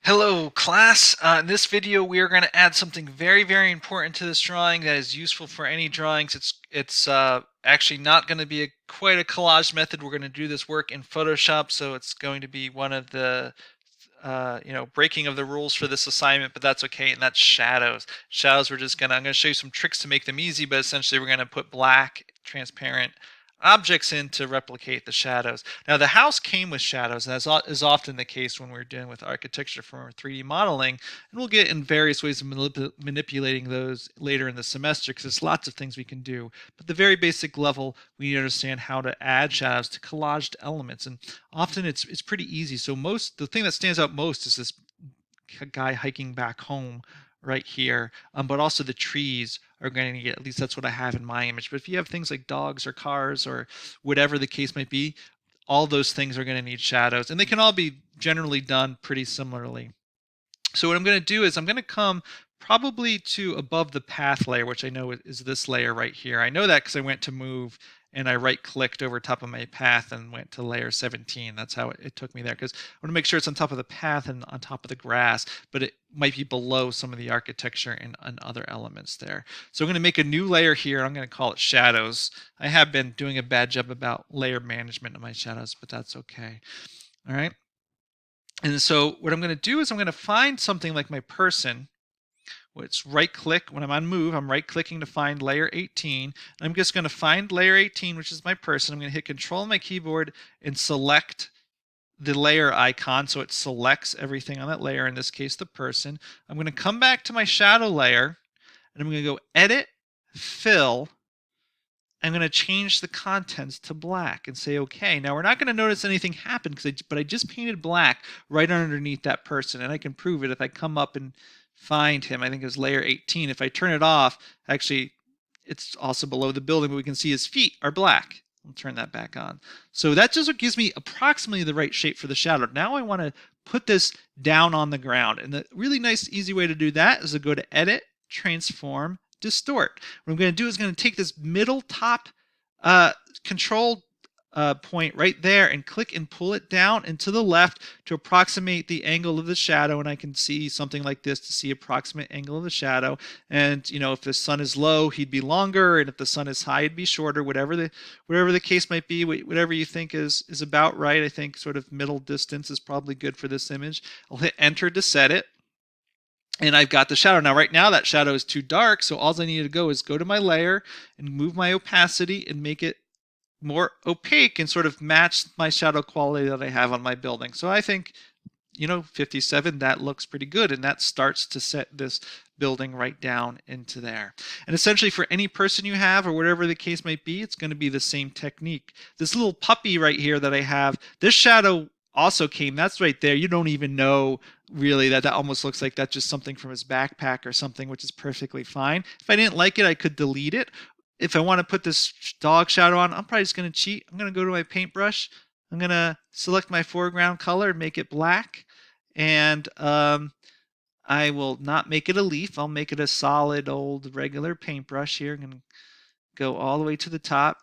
Hello class, in this video we are going to add something very important to this drawing that is useful for any drawings. It's actually not going to be quite a collage method. We're going to do this work in Photoshop, so it's going to be one of the breaking of the rules for this assignment, but that's okay, and that's shadows. Shadows, I'm going to show you some tricks to make them easy, but essentially we're going to put black, transparent objects in to replicate the shadows. Now the house came with shadows, as is often the case when we're dealing with architecture for 3D modeling, and we'll get in various ways of manipulating those later in the semester because there's lots of things we can do. But the very basic level, we need to understand how to add shadows to collaged elements, and often it's pretty easy. So the thing that stands out most is this guy hiking back home right here, but also the trees are going to get, at least that's what I have in my image. But if you have things like dogs or cars or whatever the case might be, all those things are going to need shadows, and they can all be generally done pretty similarly. So what I'm going to do is I'm going to come probably to above the path layer, which I know is this layer right here. I know that because I went to move and I right clicked over top of my path and went to layer 17. That's how it took me there, because I want to make sure it's on top of the path and on top of the grass, but it might be below some of the architecture and other elements there. So I'm going to make a new layer here. I'm going to call it shadows. I have been doing a bad job about layer management of my shadows, but that's okay. All right. And so what I'm going to do is I'm going to find something like my person, which right click. When I'm on move, I'm right clicking to find layer 18. I'm just going to find layer 18, which is my person. I'm going to hit control on my keyboard and select the layer icon so it selects everything on that layer, in this case the person. I'm going to come back to my shadow layer and I'm going to go edit, fill. I'm going to change the contents to black and say okay. Now we're not going to notice anything happen but I just painted black right underneath that person, and I can prove it if I come up and find him. I think it was layer 18. If I turn it off, actually it's also below the building, but we can see his feet are black. I'll turn that back on. So that just gives me approximately the right shape for the shadow. Now I want to put this down on the ground, and the really nice easy way to do that is to go to edit, transform, distort. What I'm going to do is going to take this middle top uh, control point right there and click and pull it down and to the left to approximate the angle of the shadow, and I can see something like this to see approximate angle of the shadow. And if the sun is low, he'd be longer, and if the sun is high, it'd be shorter. Whatever the case might be, whatever you think is about right. I think sort of middle distance is probably good for this image. I'll hit enter to set it, and I've got the shadow. Now right now that shadow is too dark, so all I need to go is go to my layer and move my opacity and make it more opaque and sort of match my shadow quality that I have on my building. So I think 57, that looks pretty good, and that starts to set this building right down into there. And essentially for any person you have or whatever the case might be, it's going to be the same technique. This little puppy right here that I have, this shadow also came, that's right there. You don't even know really that almost looks like that's just something from his backpack or something, which is perfectly fine. If I didn't like it, I could delete it. If I want to put this dog shadow on, I'm probably just going to cheat. I'm going to go to my paintbrush. I'm going to select my foreground color and make it black. And I will not make it a leaf. I'll make it a solid old regular paintbrush here. I'm going to go all the way to the top.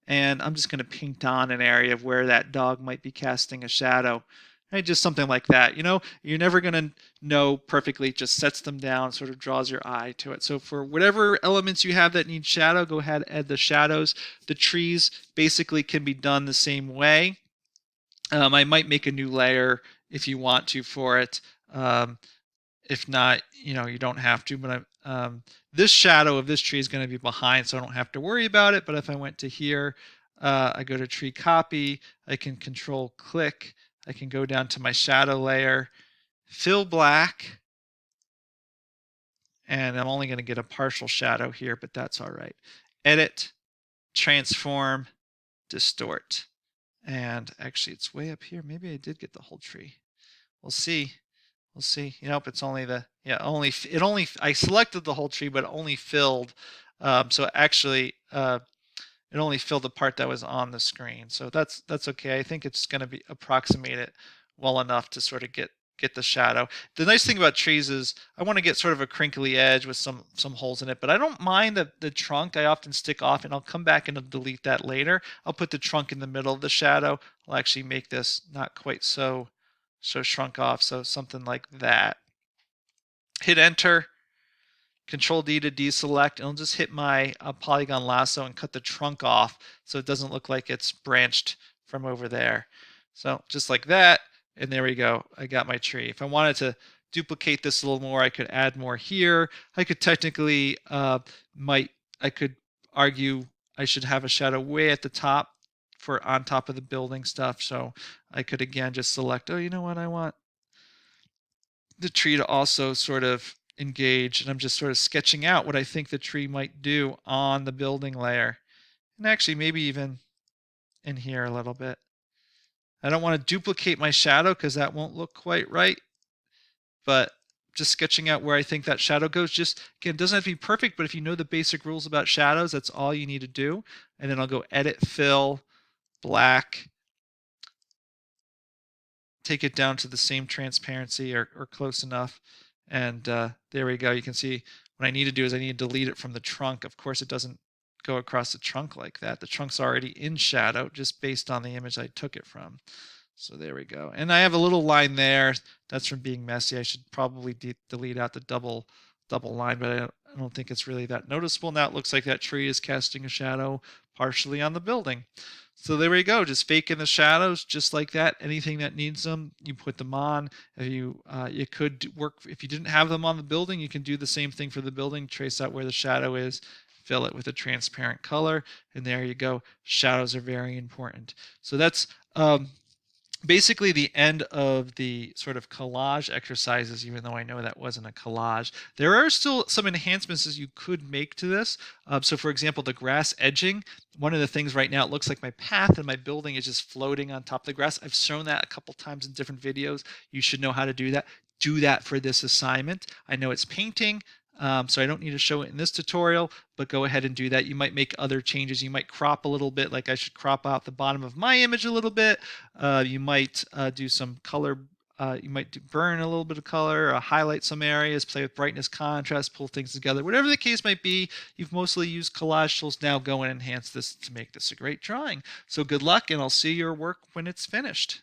And I'm just going to paint on an area of where that dog might be casting a shadow. Right, just something like that. You're never going to know perfectly. It just sets them down, sort of draws your eye to it. So for whatever elements you have that need shadow, go ahead and add the shadows. The trees basically can be done the same way. I might make a new layer if you want to for it. If not, you don't have to. But this shadow of this tree is going to be behind, so I don't have to worry about it. But if I went to here, I go to tree copy, I can control click, I can go down to my shadow layer, fill black, and I'm only going to get a partial shadow here, but that's all right. Edit, transform, distort. And actually, it's way up here. Maybe I did get the whole tree. We'll see. We'll see. It's only I selected the whole tree, but it only filled. So actually, it only filled the part that was on the screen. So that's okay. I think it's going to be approximate it well enough to sort of get the shadow. The nice thing about trees is I want to get sort of a crinkly edge with some holes in it, but I don't mind the trunk. I often stick off, and I'll come back and I'll delete that later. I'll put the trunk in the middle of the shadow. I'll actually make this not quite so So shrunk off, so something like that. Hit enter, Control D to deselect, and I'll just hit my polygon lasso and cut the trunk off so it doesn't look like it's branched from over there. So just like that, and there we go. I got my tree. If I wanted to duplicate this a little more, I could add more here. I could technically I could argue I should have a shadow way at the top for on top of the building stuff. So I could again just select, oh, you know what, I want the tree to also sort of engage, and I'm just sort of sketching out what I think the tree might do on the building layer. And actually maybe even in here a little bit. I don't want to duplicate my shadow because that won't look quite right, but just sketching out where I think that shadow goes. Just again, it doesn't have to be perfect, but if you know the basic rules about shadows, that's all you need to do. And then I'll go edit, fill, black, take it down to the same transparency or close enough. And there we go. You can see what I need to do is I need to delete it from the trunk. Of course, it doesn't go across the trunk like that. The trunk's already in shadow just based on the image I took it from. So there we go. And I have a little line there. That's from being messy. I should probably delete out the double line, but I don't think it's really that noticeable. Now it looks like that tree is casting a shadow partially on the building. So there we go, just fake in the shadows, just like that. Anything that needs them, you put them on. If you could work if you didn't have them on the building, you can do the same thing for the building. Trace out where the shadow is, fill it with a transparent color, and there you go. Shadows are very important. So that's basically the end of the sort of collage exercises, even though I know that wasn't a collage. There are still some enhancements as you could make to this. So for example, the grass edging, one of the things right now, it looks like my path and my building is just floating on top of the grass. I've shown that a couple times in different videos. You should know how to do that. Do that for this assignment. I know it's painting, so I don't need to show it in this tutorial, but go ahead and do that. You might make other changes. You might crop a little bit, like I should crop out the bottom of my image a little bit. You might do some color. You might burn a little bit of color, highlight some areas, play with brightness, contrast, pull things together. Whatever the case might be, you've mostly used collage tools. Now go and enhance this to make this a great drawing. So good luck, and I'll see your work when it's finished.